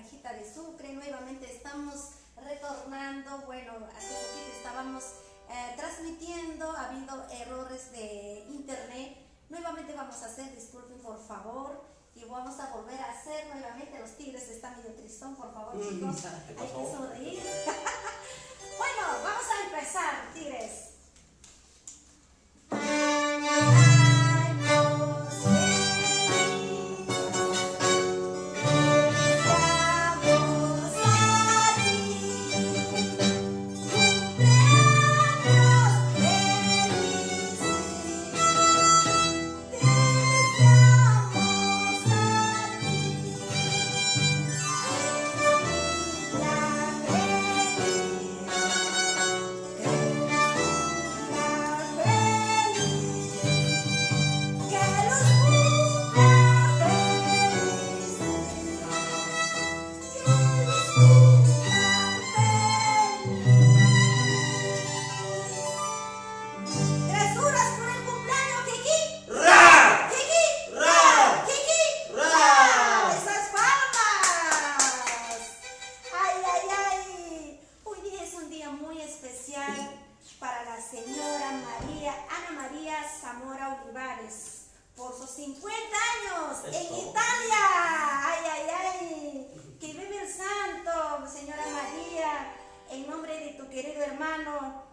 Naranjita de Sucre. Nuevamente estamos retornando. Bueno, hace poquito estábamos transmitiendo, ha habido errores de internet. Nuevamente vamos a hacer, disculpen por favor, y vamos a volver a hacer nuevamente. Los tigres están medio tristón, por favor, chicos. Hay que sonreír. Bueno, vamos a empezar, tigres. Para la señora Ana María Zamora Olivares, por sus 50 años en Italia. ¡Ay, ay, ay! ¡Que vive el santo, señora María! En nombre de tu querido hermano,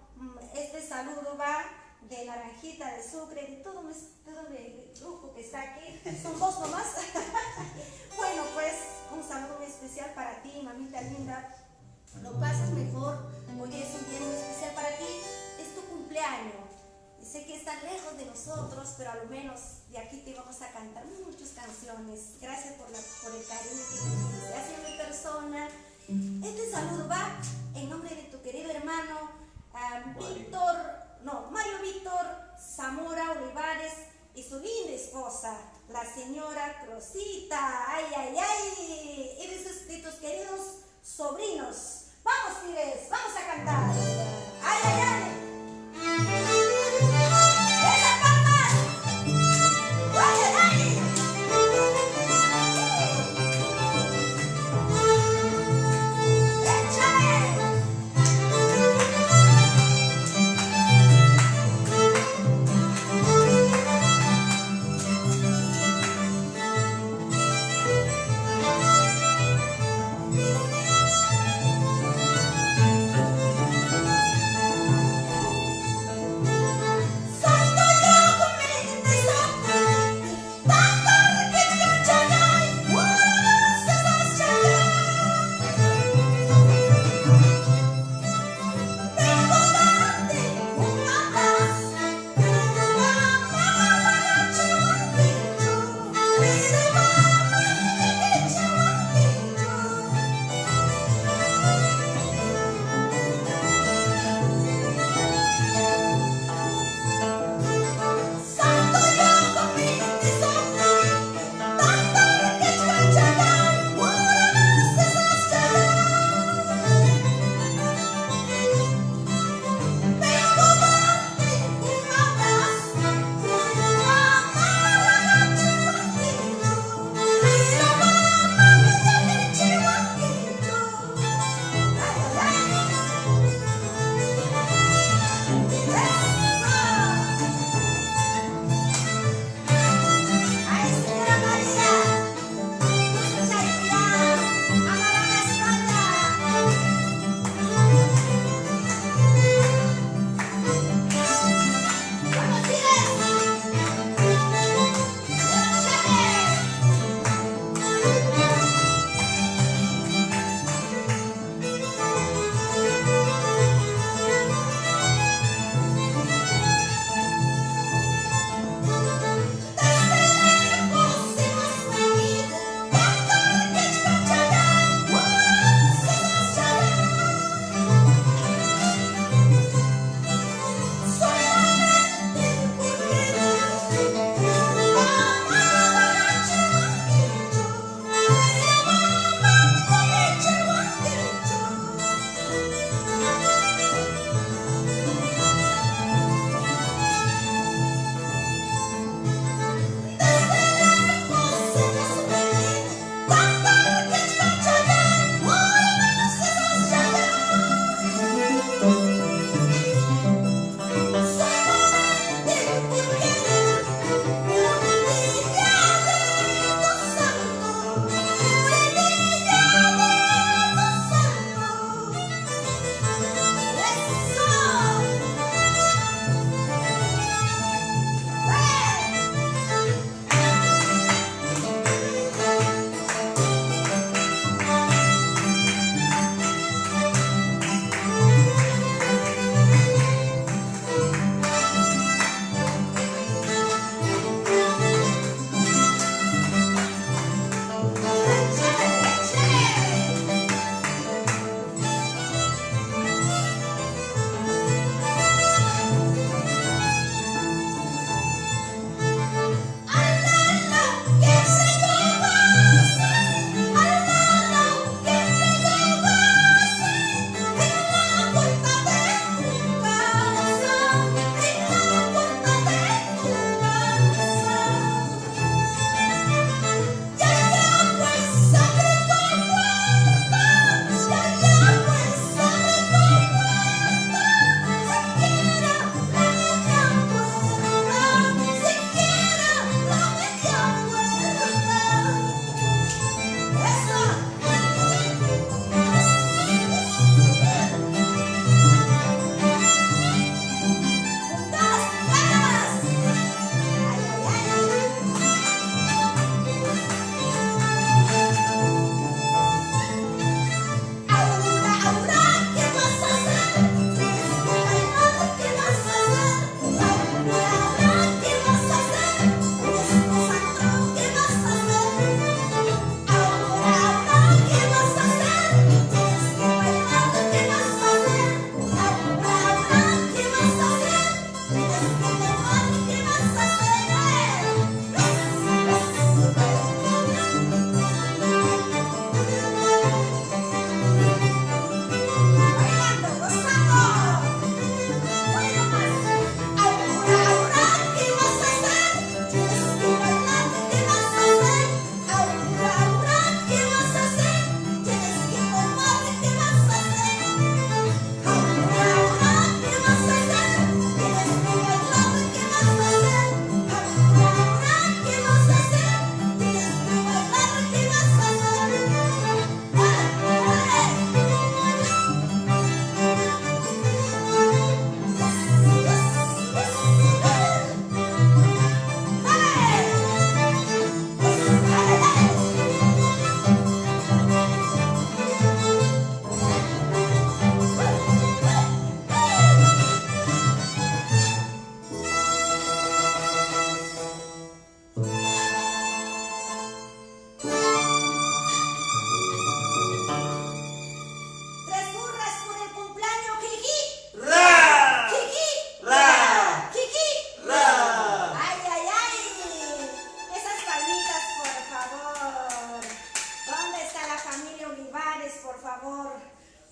este saludo va de Naranjita de Sucre, de todo el grupo que está aquí. Son dos nomás. Bueno, pues un saludo muy especial para ti, mamita linda. Lo pasas mejor. Hoy es un día muy especial para ti. Es tu cumpleaños. Sé que estás lejos de nosotros, pero a lo menos de aquí te vamos a cantar muchas canciones. Gracias por el cariño que tienes hacia mi persona. Este saludo va en nombre de tu querido hermano Mario Víctor Zamora Olivares y su linda esposa, la señora Crosita. ¡Ay, ay, ay! Y de tus queridos sobrinos. Vamos, tigres, vamos a cantar. ¡Ay, ay, ay! ¡Esa palma! ¡Ay, ay, ay!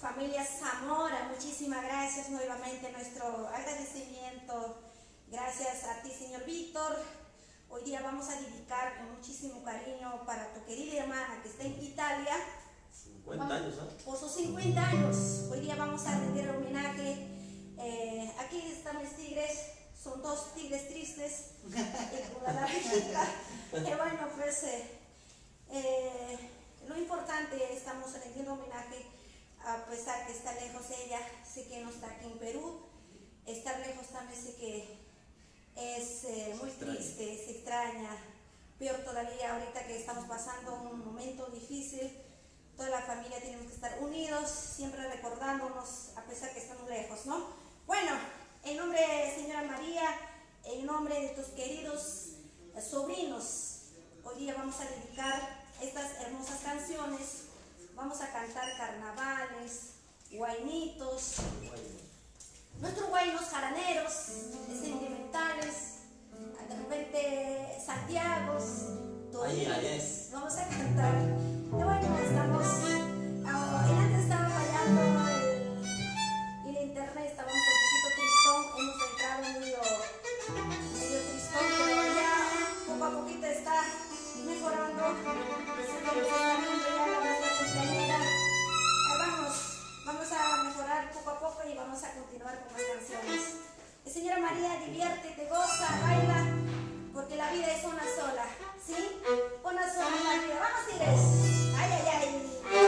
Familia Zamora, muchísimas gracias nuevamente, nuestro agradecimiento. Gracias a ti, señor Víctor. Hoy día vamos a dedicar con muchísimo cariño para tu querida hermana que está en Italia. 50 años, ¿eh? Por sus 50 años. Hoy día vamos a rendir homenaje. Aquí están mis tigres. Son dos tigres tristes. Y con la naranja. Bueno, pues lo importante, estamos rendiendo homenaje. A pesar que está lejos ella, sé que no está aquí en Perú. Estar lejos también sé que es muy triste, se extraña. Peor todavía ahorita que estamos pasando un momento difícil. Toda la familia tenemos que estar unidos, siempre recordándonos a pesar que estamos lejos, ¿no? Bueno, en nombre de señora María, en nombre de tus queridos sobrinos, hoy día vamos a dedicar estas hermosas canciones. Vamos a cantar carnavales, guainitos, nuestros guainos jaraneros, sentimentales, de repente Santiagos, toditos. Vamos a cantar. Y bueno, estamos, antes estaba fallando el internet, estábamos un poquito tristón, hemos entrado medio tristón, pero ya poco a poquito está mejorando. Se está viendo ya la nuestra compañera. Vamos a mejorar poco a poco y vamos a continuar con las canciones. Señora María, diviértete, goza, baila, porque la vida es una sola, ¿sí? Una sola la vida. Vamos, Tigres. Ay, ay, ay.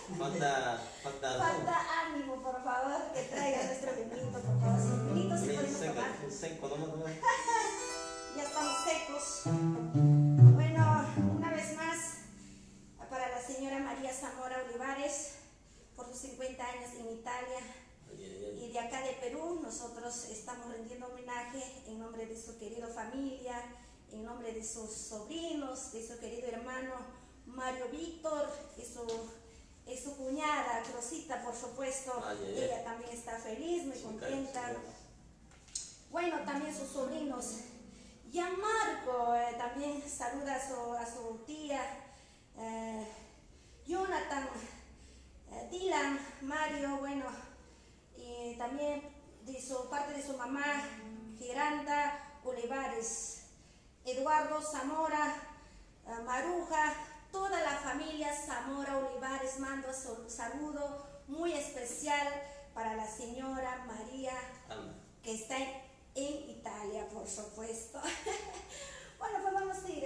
Falta ánimo, por favor, que traiga nuestro vinito, por favor. Sin vinito se podemos tomar. Seco, no. Ya estamos secos. Bueno, una vez más, para la señora María Zamora Olivares, por sus 50 años en Italia. Y de acá de Perú, nosotros estamos rendiendo homenaje en nombre de su querida familia, en nombre de sus sobrinos, de su querido hermano Mario Víctor y su cuñada Rosita, por supuesto. Ella también está feliz, muy contenta. Bueno, también sus sobrinos. Gianmarco también saluda a su tía. Jonathan, Dylan, Mario, bueno, y también de su parte de su mamá, Geranda Olivares, Eduardo Zamora, Maruja, toda la familia Zamora Olivares manda un saludo muy especial para la señora María, que está en Italia, por supuesto. Bueno, pues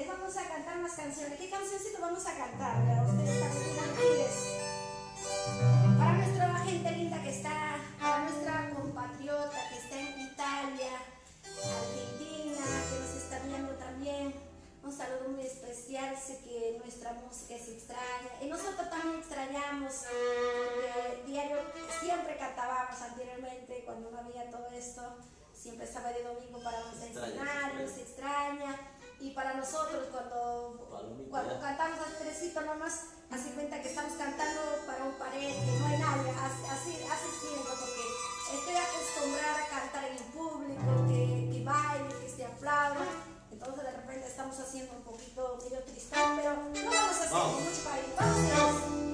vamos a cantar más canciones. ¿Qué cancioncito vamos a cantar? Ustedes también pides. Para nuestra gente linda que está, para nuestra compatriota que está en Italia, Argentina, que nos está viendo también, un saludo muy especial. Sé que nuestra música se extraña y nosotros también extrañamos, porque diario siempre cantábamos anteriormente cuando no había todo esto, siempre sábado y domingo para los escenarios, se extraña. Y para nosotros cuando cantamos al trecito nomás, hace cuenta que estamos cantando para un pared, que no hay nadie, así siento, porque estoy acostumbrada a cantar en público, que baile, que se aplauda. Entonces de repente estamos haciendo un poquito medio tristón, pero no vamos a hacer mucho para ir. Vamos.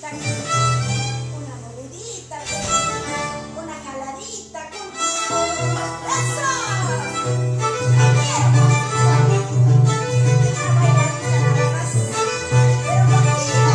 palmadita, una mordidita, una jaladita, con ¡eso! ¡Me quiero! Una bailadita nada más, pero contigo.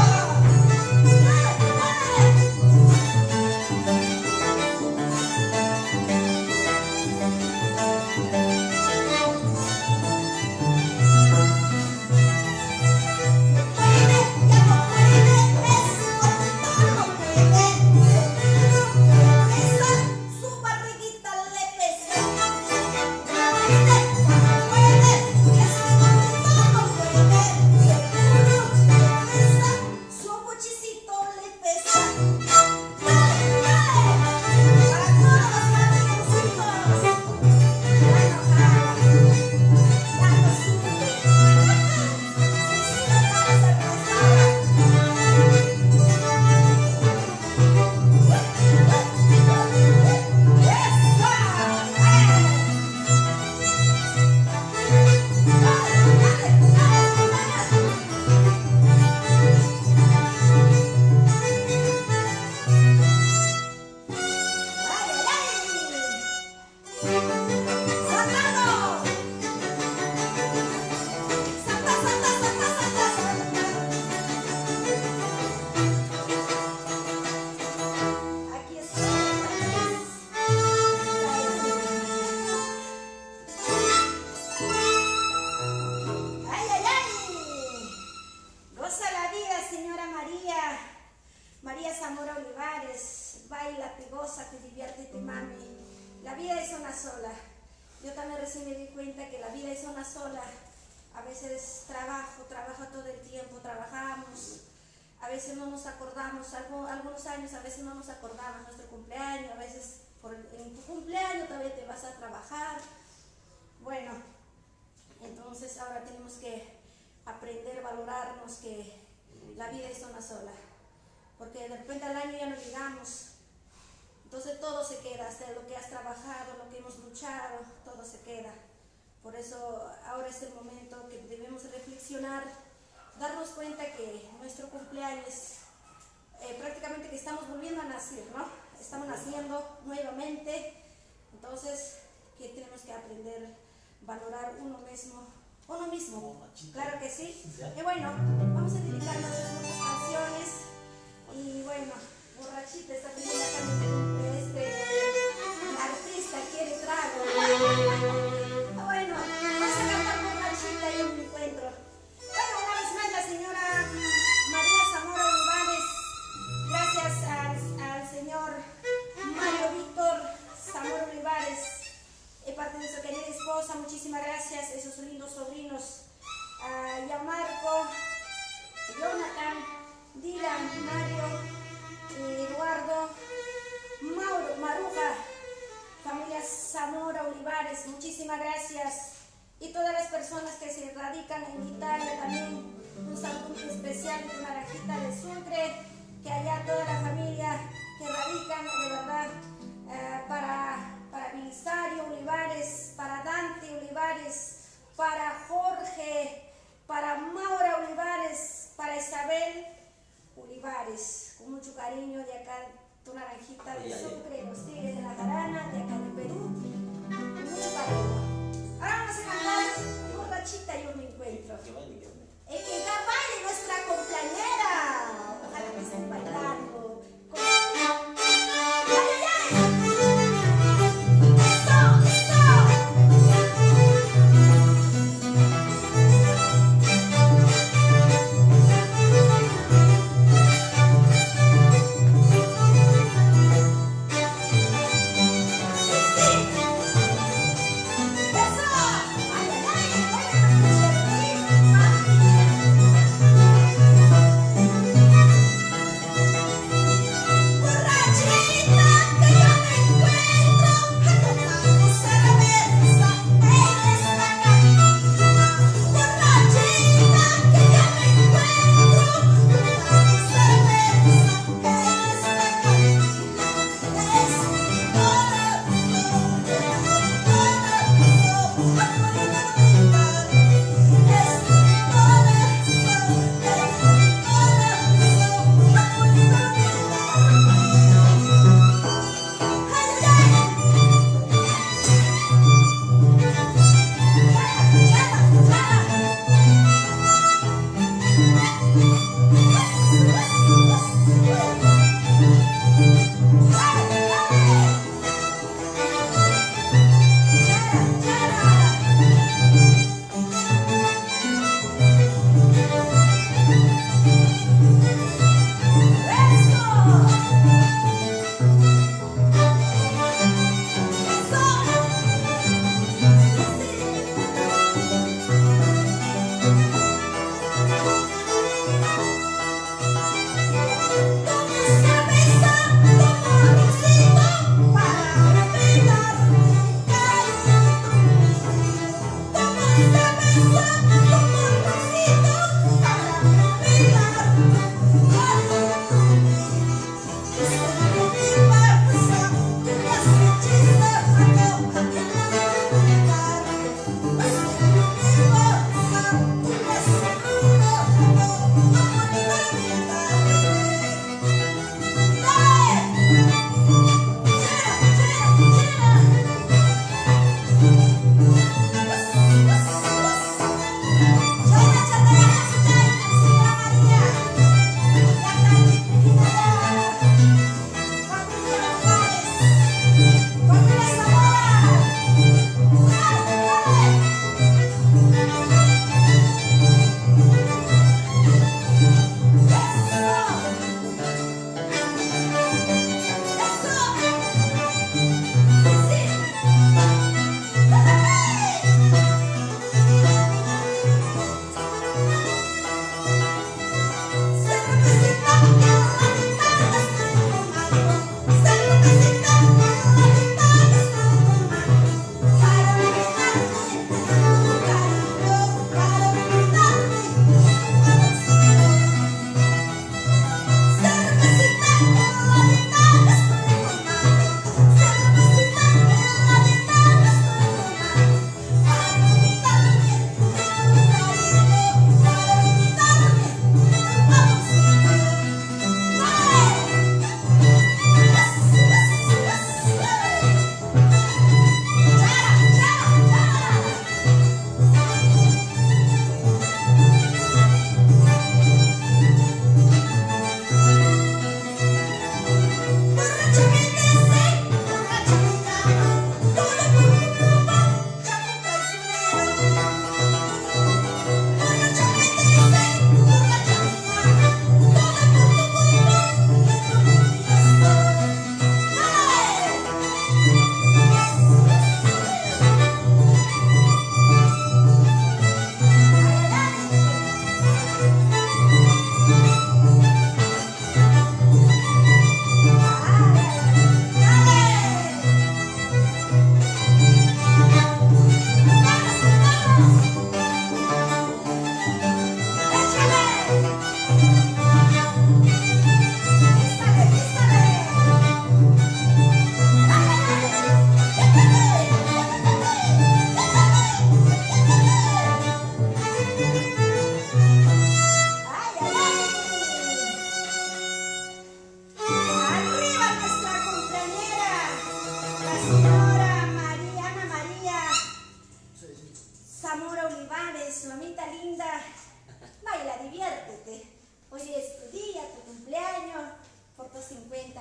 María Zamora Olivares, baila, te goza, te diviértete, mami. La vida es una sola. Yo también recién me di cuenta que la vida es una sola. A veces trabajo todo el tiempo, trabajamos. A veces no nos acordamos, algunos años a veces no nos acordamos nuestro cumpleaños, a veces en tu cumpleaños todavía te vas a trabajar. Bueno, entonces ahora tenemos que aprender a valorarnos que la vida es una sola. Porque de repente al año ya no llegamos, entonces todo se queda, hasta lo que has trabajado, lo que hemos luchado, todo se queda. Por eso ahora es el momento que debemos reflexionar, darnos cuenta que nuestro cumpleaños, prácticamente que estamos volviendo a nacer, ¿no? Estamos naciendo nuevamente, entonces que tenemos que aprender a valorar uno mismo, claro que sí. Y bueno, vamos a dedicar nuestras nuevas canciones. Y bueno, borrachita está pidiendo acá la artista quiere trago. Bueno, vamos a cantar borrachita y un encuentro. Bueno, una vez más la señora María Zamora Olivares, gracias al señor Mario Víctor Zamora Olivares, parte de su querida esposa, muchísimas gracias, esos lindos sobrinos, a Marco, Jonathan, Dylan, Mario, Eduardo, Mauro, Maruja, familia Zamora Olivares, muchísimas gracias. Y todas las personas que se radican en Italia también, un saludo especial de Naranjita de Sucre, que allá toda la familia que radican, de verdad, para Belisario Olivares, para Dante Olivares, para Jorge, para Maura Olivares, para Isabel Olivares, con mucho cariño de acá, tu Naranjita de Sucre, los Tigres de la Jarana, de acá de Perú, mucho cariño. Ahora vamos a cantar borrachita y un encuentro. Es que ya baile nuestra compañera, ojalá que estén bailando.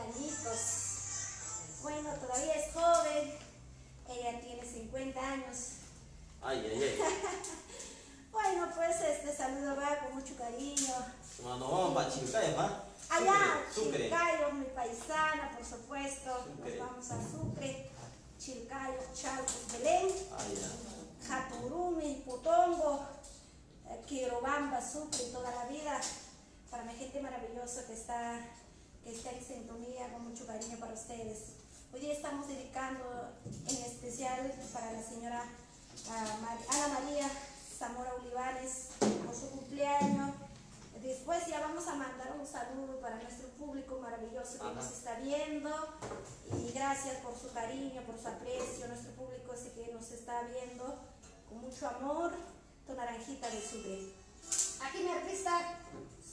añitos. Bueno, todavía es joven. Ella tiene 50 años. Ay, ay, ay. Bueno, pues este saludo va con mucho cariño. Nos vamos para Chilcayo, ¿va? Allá, Sucre. Chilcayo, mi paisana, por supuesto. Sucre. Nos vamos a Sucre, Chilcayo, Chalcos, Belén, Ay, ya. Jaturumi, Putongo, Quirobamba, Sucre, toda la vida. Para mi gente maravillosa que está en sintonía, con mucho cariño para ustedes. Hoy día estamos dedicando en especial para la señora Ana María Zamora Olivares por su cumpleaños. Después ya vamos a mandar un saludo para nuestro público maravilloso que nos está viendo. Y gracias por su cariño, por su aprecio. Nuestro público ese que nos está viendo con mucho amor. Tu naranjita de Sucre. Aquí mi artista,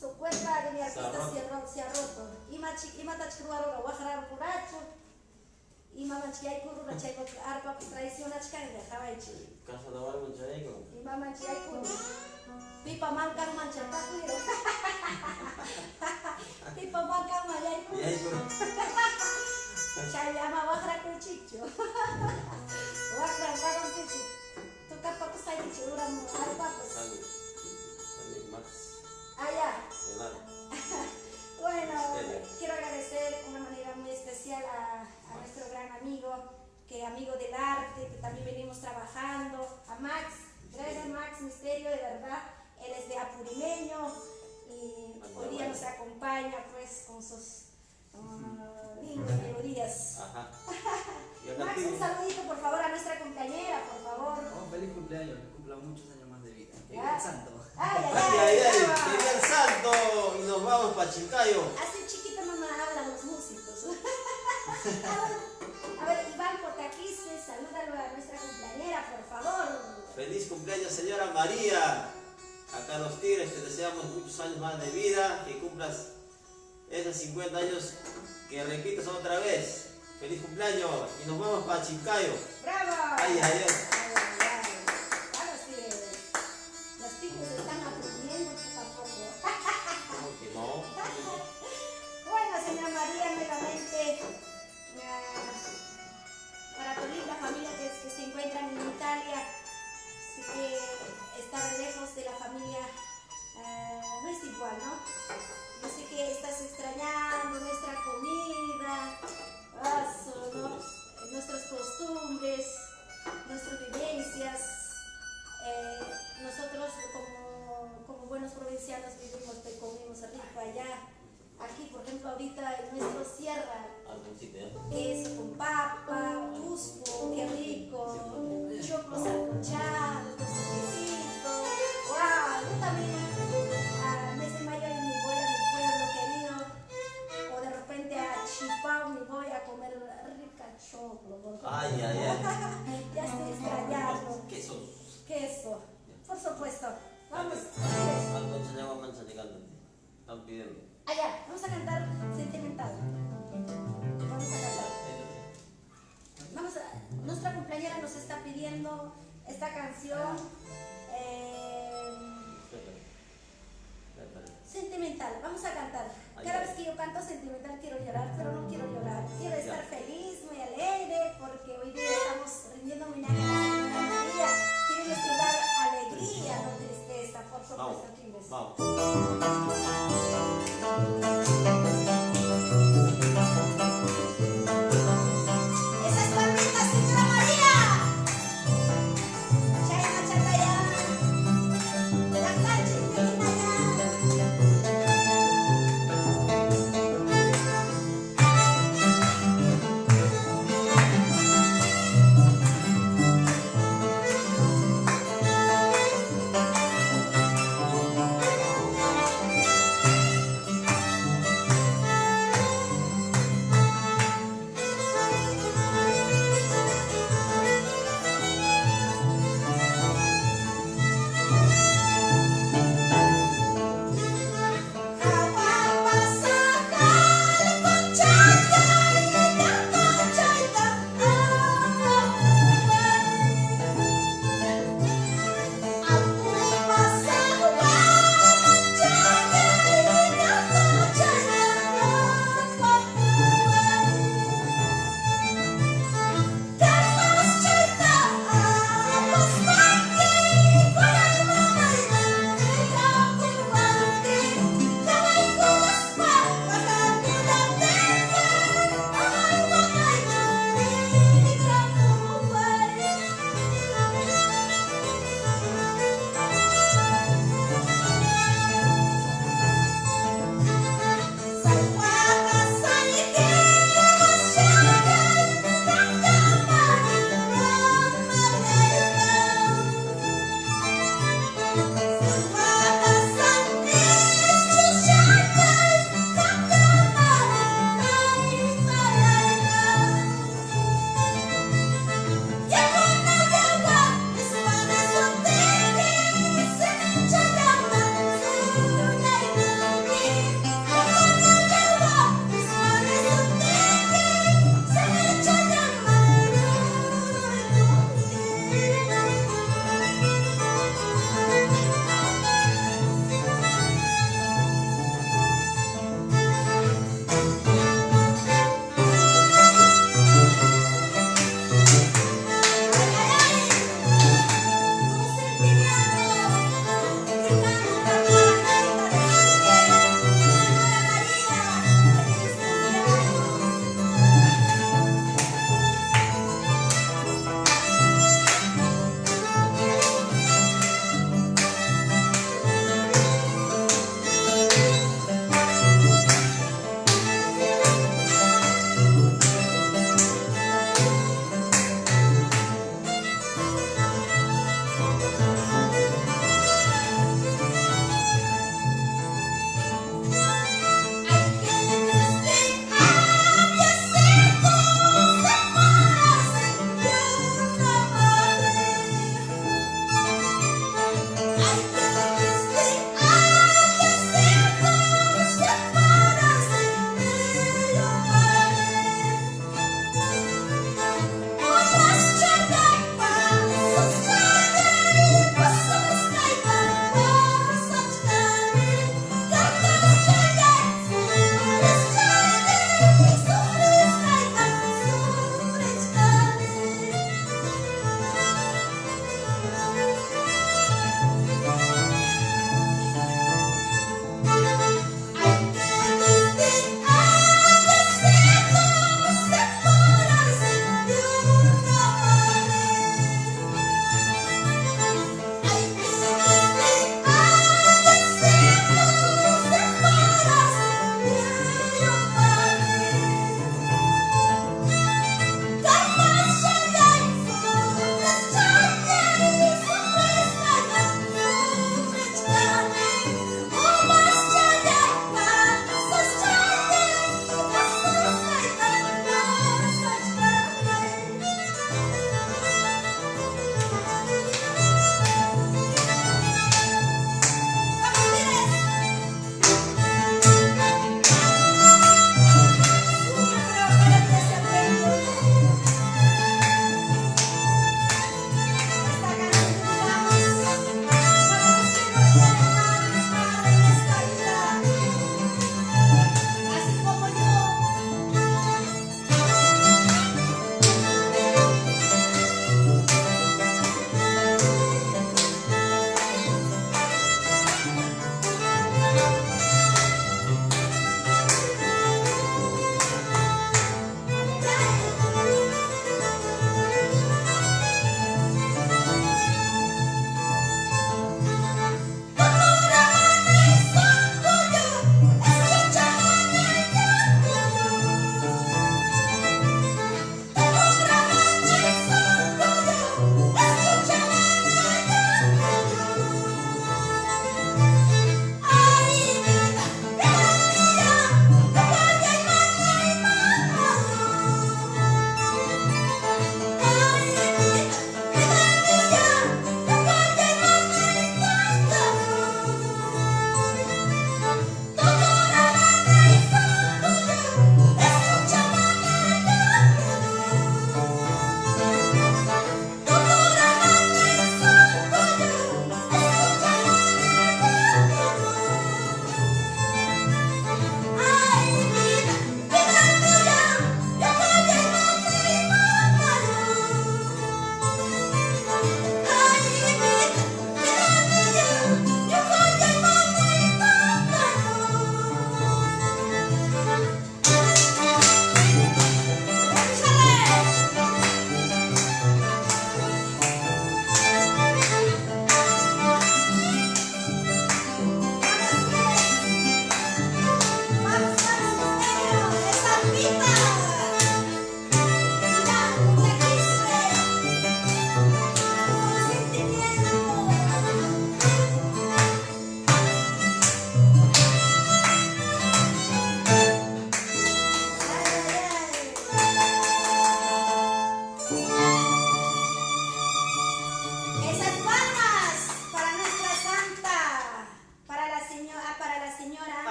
su cuerpa de mi artista se ha roto. Ima tachkruaro guajarar puracho. Ima manchiyay kuru rachayko arpa traición achkan de jabaichi. Casa de Bar Manchaico. Ima manchiyay kuru. Pipa mankan manchatakuiro. Pipa mankan mayay kuru. Y ahí, pero. Chay ama wajra kuchicho. Wajra karon kichi. Tu kapa ku sai kichi uram arpa pues. También Max. Allá. Helado. Bueno, quiero agradecer de una manera muy especial a nuestro gran amigo, que amigo del arte, que también venimos trabajando, a Max. Gracias Max Misterio, de verdad, él es de Apurimeño y hoy día nos acompaña pues con sus lindas melodías. Ajá. Max, un saludito por favor a nuestra compañera, por favor. Oh, feliz cumpleaños, que cumpla muchos años más de vida. Que Ya. el santo. Ay, ay, Ay, ay, ay, ay. brava. Que viva el santo. Y nos vamos para Chilcayo. Así chiquito mamá hablan los músicos. A ver, Iván Potaquiste, salúdalo a nuestra compañera, por favor. Feliz cumpleaños, señora María. Acá los Tigres te deseamos muchos años más de vida. Que cumplas esos 50 años que repitas otra vez. Feliz cumpleaños. Y nos vamos para Chilcayo. ¡Bravo! Ay, ay, ay. A los tigres están aprendiendo poco a poco. ¿Cómo que no? Bueno, señora María, nuevamente, para toda la familia que se encuentran en Italia, sí que estar lejos de la familia no es igual, ¿no? Yo sé que estás extrañando nuestra comida, ¿no? Nuestras costumbres, nuestras vivencias. Nosotros como buenos provincianos vivimos, comimos rico allá. Aquí, por ejemplo, ahorita en nuestra sierra, queso con papa, cusco, qué rico, choclo sancochado, quesito. ¡Wow! Yo también, a mes de mayo me voy a mi pueblo querido, o de repente a Chipao me voy a comer rica choclo. Ay, ay, ay. Ya estoy extrañando. Queso. Queso, por supuesto. Vamos. ¿Cuántos años van llegando? Están pidiendo. Allá, vamos a cantar sentimental. Vamos a cantar. Nuestra compañera nos está pidiendo esta canción sentimental. Vamos a cantar. Cada vez que yo canto sentimental quiero llorar, pero no quiero llorar. Quiero estar feliz, muy alegre, porque hoy día estamos rindiendo homenaje a la señora María. Queremos dar alegría, no tristeza, por supuesto, Tigres. Vamos. ¡Esa es palmita, señora María! ¡Chaya, chacaya! ¡La cacha,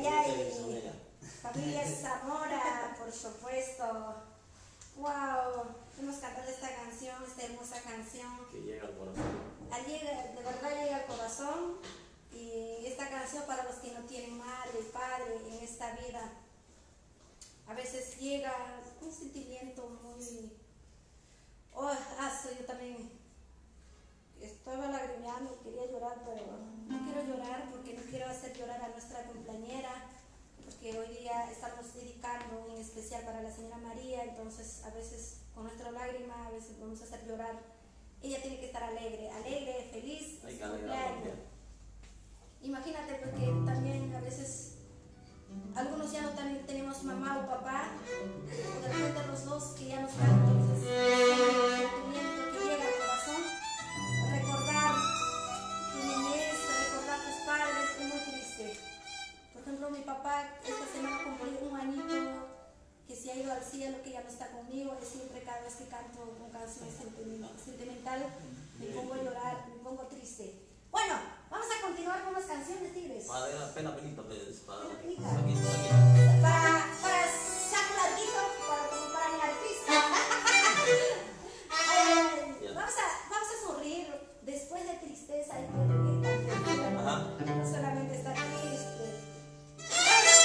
ay. Familia Zamora, por supuesto. Wow, hemos cantado esta canción, esta hermosa canción. Que llega al corazón. De verdad llega al corazón. Y esta canción para los que no tienen madre y padre en esta vida. A veces llega un sentimiento muy... yo también estaba lagrimeando, quería llorar, pero no quiero llorar porque no quiero hacer llorar a nuestra compañera, porque hoy día estamos dedicando en especial para la señora María, entonces a veces con nuestra lágrima, a veces vamos a hacer llorar. Ella tiene que estar alegre, feliz, Hay su que cumpleaños. alegrarnos. Imagínate porque también a veces algunos ya no tenemos mamá o papá, o de repente los dos que ya no están, entonces es un sentimiento que llega al corazón. Recordar tu niñez, recordar tus padres es muy triste. Por ejemplo, mi papá esta semana cumplió un añito que se ha ido al cielo, que ya no está conmigo, y siempre cada vez que canto una canción sentimental me pongo a llorar, me pongo triste. Bueno, vamos a continuar con las canciones, Tigres. Para dar pena, penita, pues. Para Penita. aquí. Para saco larguito, para mi artista. Ya. Vamos a sonreír después de tristeza y de Ajá. no solamente estar triste. ¡Eso!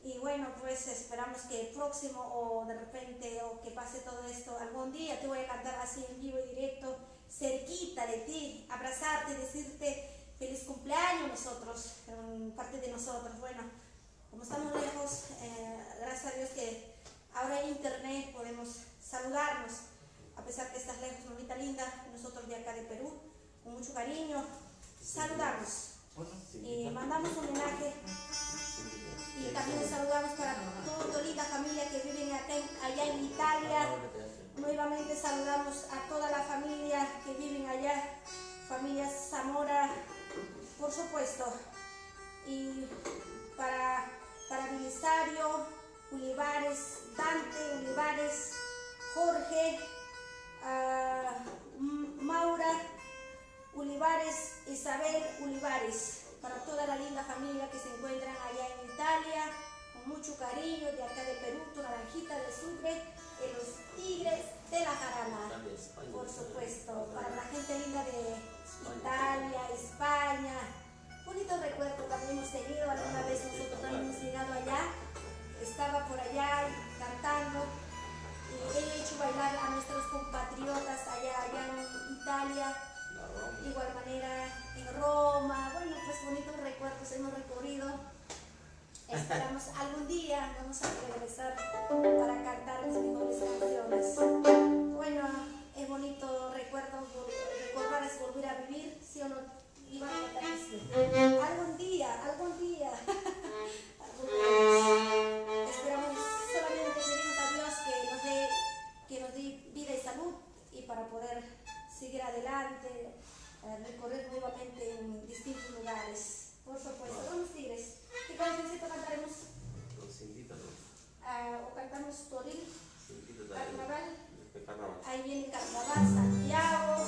Y bueno, pues esperamos que el próximo o de repente o que pase todo esto algún día te voy a cantar así en vivo y directo, cerquita de ti, abrazarte, decirte feliz cumpleaños nosotros, parte de nosotros. Bueno, como estamos lejos, gracias a Dios que ahora en internet podemos saludarnos, a pesar que estás lejos, mamita linda, nosotros de acá de Perú, con mucho cariño, saludamos y mandamos un homenaje. Y también saludamos para toda linda familia que viven allá en Italia. Nuevamente saludamos a toda la familia que viven allá, familia Zamora, por supuesto. Y para Belisario, Olivares, Dante Olivares, Jorge, Maura Olivares, Isabel Olivares. Para toda la linda familia que se encuentran allá en Italia, con mucho cariño, de acá de Perú, tu Naranjita de Sucre, y los Tigres de la Jarana, por supuesto, para la gente linda de Italia, España, bonitos recuerdos también hemos tenido. Alguna vez nosotros también hemos llegado allá, estaba por allá cantando, y he hecho bailar a nuestros compatriotas allá en Italia. De igual manera en Roma, bueno, pues bonitos recuerdos hemos recorrido. Esperamos algún día vamos a regresar para cantar las mejores canciones. Bueno, es bonito recuerdo, recordar es volver a vivir, ¿sí o no? Iván, algún día, algún día. Esperamos solamente pedimos a Dios que nos dé vida y salud y para poder seguir adelante, recorrer nuevamente en distintos lugares. Por supuesto, vamos Tigres. ¿Qué cancioncito cantaremos? O cantamos Toril, Carnaval. Ahí viene Carnaval, Santiago.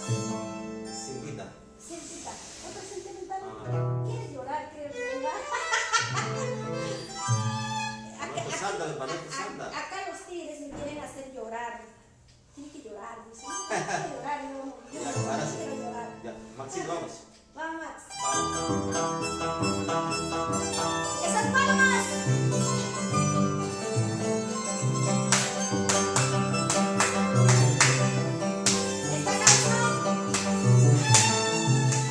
Cincita. ¿Otro sentimental? ¿Quieres llorar? ¿Quieres llorar? Acá los Tigres me quieren hacer llorar. Tiene que llorar, dice. No, quiero llorar, yo no quiero llorar. Ya, Maxito, vamos. Vamos, Max. ¡Esas palmas! Esta canción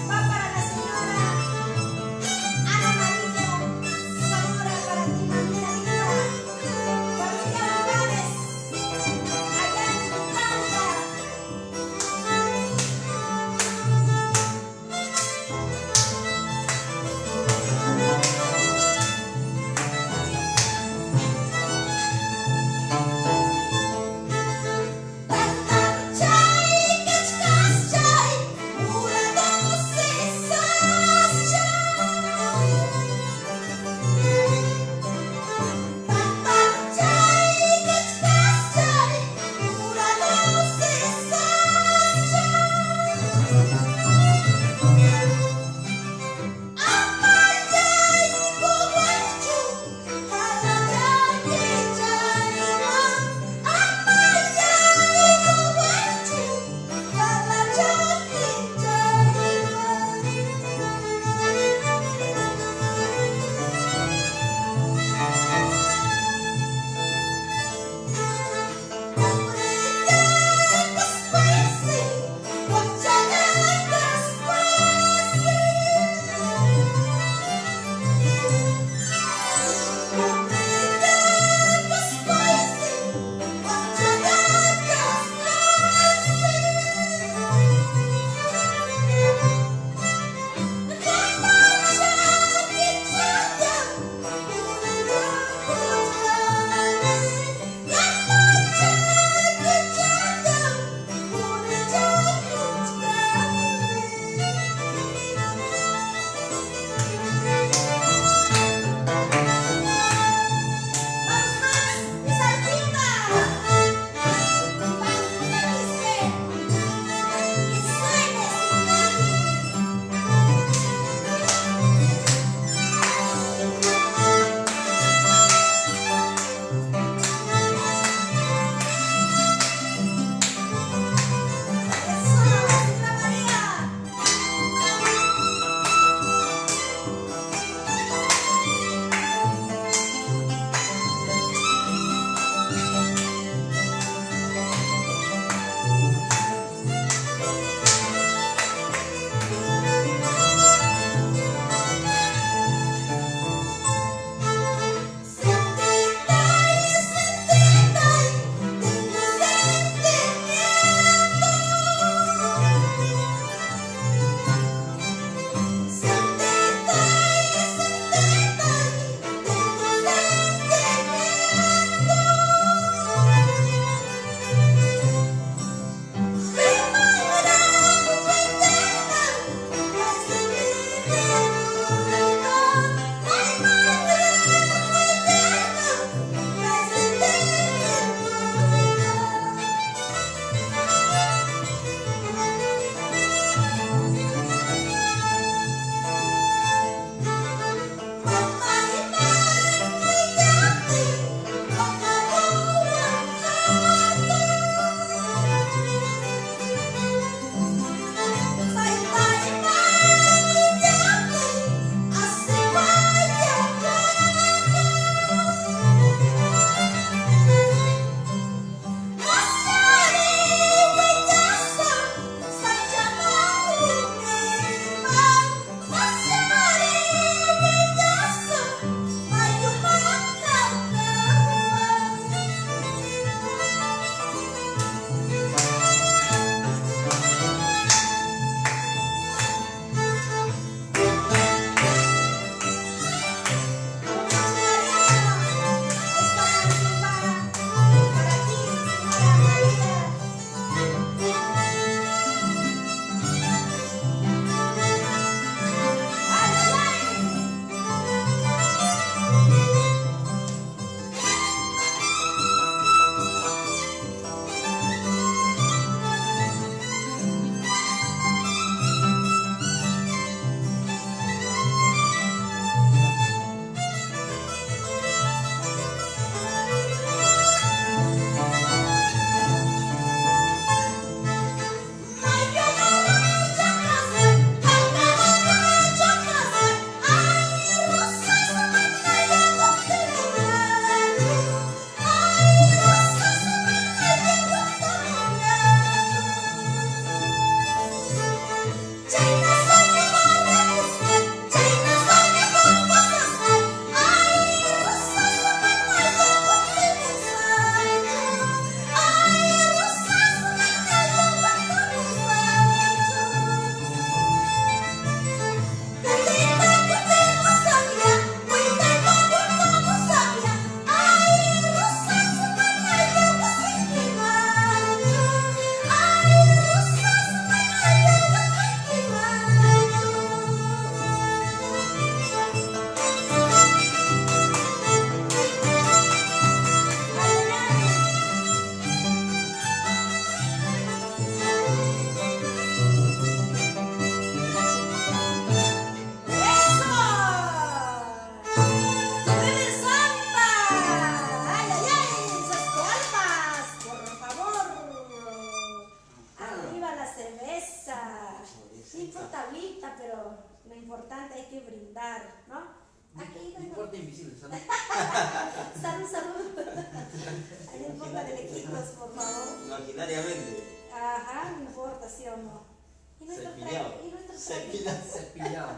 va para la señora Ana María Zamora, para ti, mamita linda. Familia Olivares, allá en Italia. fiesta, pero lo importante hay que brindar, ¿no? Aquí No importa invisible, ¿sabes? salud, salud. No importa de lejitos, por favor. Imaginariamente. Ajá, no importa, ¿sí o no? Y nuestro Cepillado. traje, y nuestro Cepillado. Cepillado.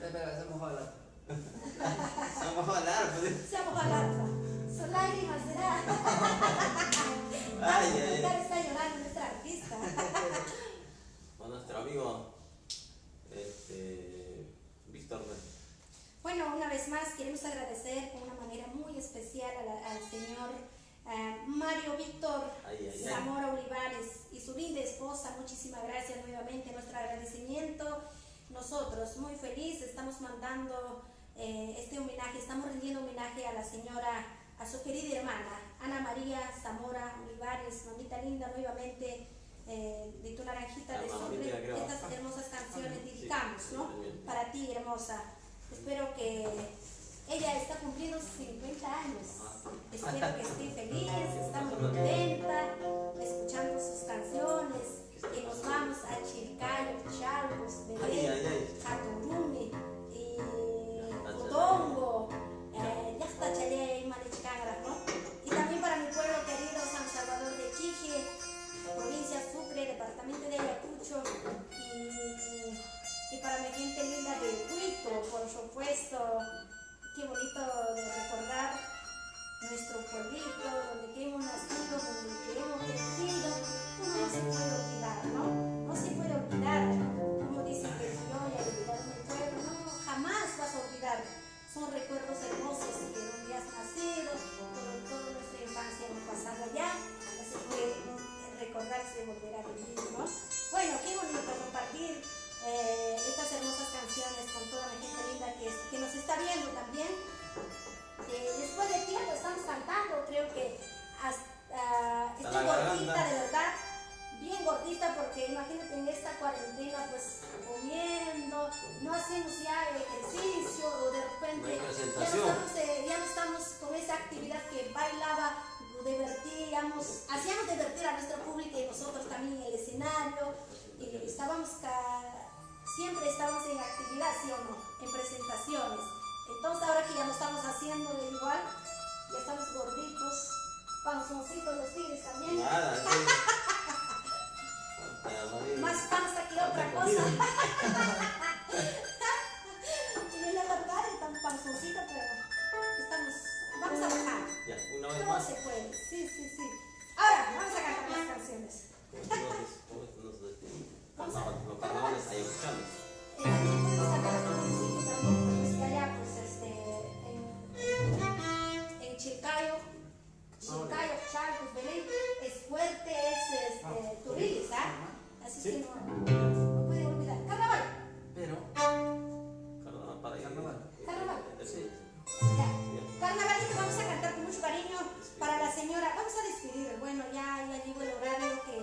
Espera, se ha mojado la. Vamos a hablar, pues. se ha mojado la alfa. Son lágrimas, ¿será? Ay, ay, ay. Está llorando nuestra artista. Con nuestro amigo Víctor. Bueno, una vez más queremos agradecer de una manera muy especial al señor Mario Víctor Ay, ay, ay. Zamora Olivares y su linda esposa. Muchísimas gracias nuevamente, nuestro agradecimiento. Nosotros muy felices estamos mandando este homenaje, estamos rindiendo homenaje a la señora, a su querida hermana Ana María Zamora Olivares, mamita linda, nuevamente de tu naranjita de sobre estas hermosas canciones dedicamos, ¿no? Para ti, hermosa. Espero que ella está cumpliendo 50 años. Espero que esté feliz, está muy contenta, escuchando sus canciones. Y nos vamos a Chilcayo, Chalcos, Belén, Jaturume, Udongo, Yaxtachayay, Marichcangra, ¿no? Y también para mi pueblo querido San Salvador de Chije, provincia Sucre, departamento de Ayacucho, y para mi gente linda de Huito, por supuesto. Qué bonito de recordar nuestro pueblito, donde hemos nacido, donde hemos crecido. No se puede olvidar, ¿no? No se puede olvidar. Como dice que yo ya olvidar mi pueblo, no, jamás vas a olvidar. Son recuerdos hermosos que donde has nacido, toda nuestra infancia hemos pasado allá, así que recordarse y volver a vivir, ¿no? Bueno, qué bonito compartir estas hermosas canciones con toda la gente linda que nos está viendo también. Después de tiempo estamos cantando, creo que hasta estoy gordita, de verdad, bien gordita, porque imagínate en esta cuarentena pues comiendo, no hacemos ya ejercicio, o de repente ya no estamos con esa actividad que bailaba, hacíamos divertir a nuestro público y nosotros también en el escenario, y siempre estábamos en actividad, ¿sí o no? En presentaciones. Entonces ahora que ya no estamos haciendo de igual, ya estamos gorditos, panzoncitos los tigres también. Nada, Más panza que otra cosa. No es la verdad, tan panzoncito, pero vamos a bajar. Ya, una vez Todo más. se puede, sí. Ahora, vamos a cantar las canciones. Los carnavales ahí escuchando. También podemos cantar hasta el municipio también, pues que allá, pues en Chilcayo, Chalcos, Belén, es fuerte, es Turilis, ¿ah? Así que no puede olvidar. Carnaval. Pero. Carnaval para Carnaval. Sí. Ya. Carnavalito vamos a cantar con mucho cariño para la señora. Vamos a despedir. Bueno, ya llegó el horario que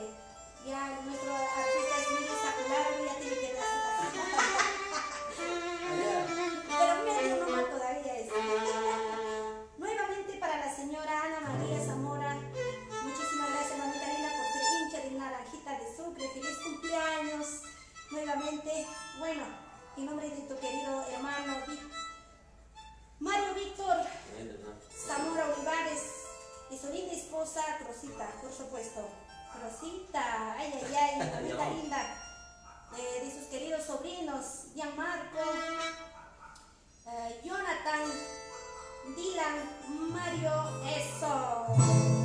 ya nuestro artista es muy espectacular, ya tiene que dar su pero medio nomás todavía es. Nuevamente para la señora Ana María Zamora, muchísimas gracias, mamita linda, por ser hincha de Naranjita de Sucre. Feliz cumpleaños nuevamente. Bueno, en nombre de tu querido hermano Mario Víctor Zamora Olivares y su linda esposa Rosita, por supuesto. Rosita, ay, mamita linda, de sus queridos sobrinos Gianmarco, Jonathan, Dylan, Mario, eso.